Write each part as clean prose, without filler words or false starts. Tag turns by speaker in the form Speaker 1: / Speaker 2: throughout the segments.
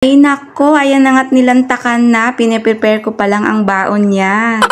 Speaker 1: Ay nako, ayan na nga't nilantakan na. Piniprepare ko pa lang ang baon niya.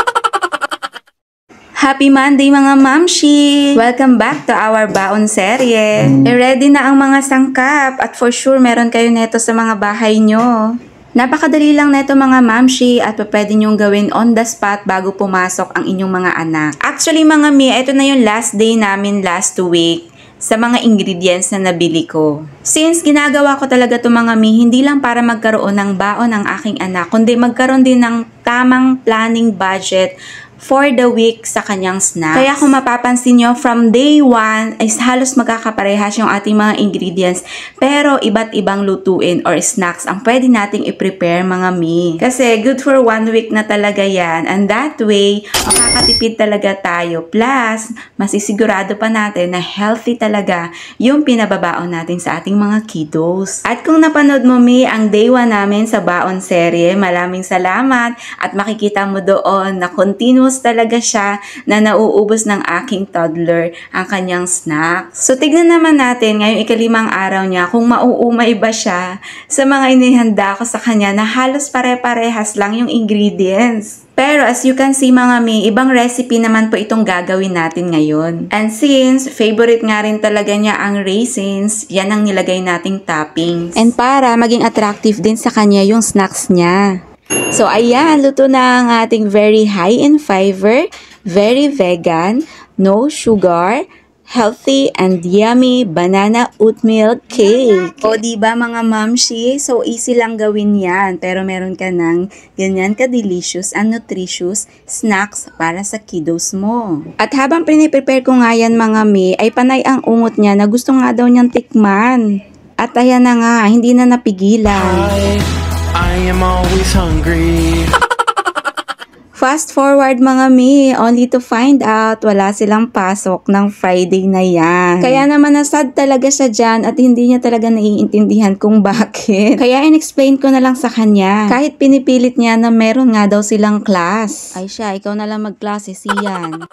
Speaker 1: Happy Monday mga mamshi! Welcome back to our baon serye. Ready na ang mga sangkap at for sure meron kayo neto sa mga bahay nyo. Napakadali lang neto mga mamshi at pwede nyong gawin on the spot bago pumasok ang inyong mga anak. Actually mga mi, ito na yung last day namin last week sa mga ingredients na nabili ko. Since ginagawa ko talaga itong mga mi, hindi lang para magkaroon ng baon ng aking anak, kundi magkaroon din ng tamang planning budget for the week sa kanyang snacks. Kaya kung mapapansin nyo, from day 1 ay halos magkakaparehas yung ating mga ingredients, pero iba't ibang lutuin or snacks ang pwede nating i-prepare mga mi. Kasi good for 1 week na talaga yan, and that way, makakatipid talaga tayo. Plus, masisigurado pa natin na healthy talaga yung pinababaon natin sa ating mga kiddos. At kung napanood mo mi ang day 1 namin sa baon serye, maraming salamat at makikita mo doon na continuous talaga siya na nauubos ng aking toddler ang kanyang snack. So, tignan naman natin ngayong ika-5 araw niya kung mauumay ba siya sa mga inihanda ko sa kanya na halos pare-parehas lang yung ingredients. Pero as you can see mga mi, ibang recipe naman po itong gagawin natin ngayon. And since favorite nga rin talaga niya ang raisins, yan ang nilagay nating toppings. And para maging attractive din sa kanya yung snacks niya. So ayan, luto na ang ating very high in fiber, very vegan, no sugar, healthy and yummy banana oat milk cake. O diba mga mamshi? So easy lang gawin yan, pero meron ka ng ganyan ka-delicious and nutritious snacks para sa kiddos mo. At habang piniprepare ko nga yan mga mi, ay panay ang ungot niya na gusto nga daw niyang tikman. At ayan na nga, hindi na napigilan.
Speaker 2: I am always hungry.
Speaker 1: Fast forward mga mi, only to find out wala silang pasok ng Friday na yan. Kaya naman nasad talaga siya dyan at hindi niya talaga naiintindihan kung bakit. Kaya in-explain ko na lang sa kanya. Kahit pinipilit niya na meron nga daw silang class. Ay siya, ikaw na lang magklase siyan.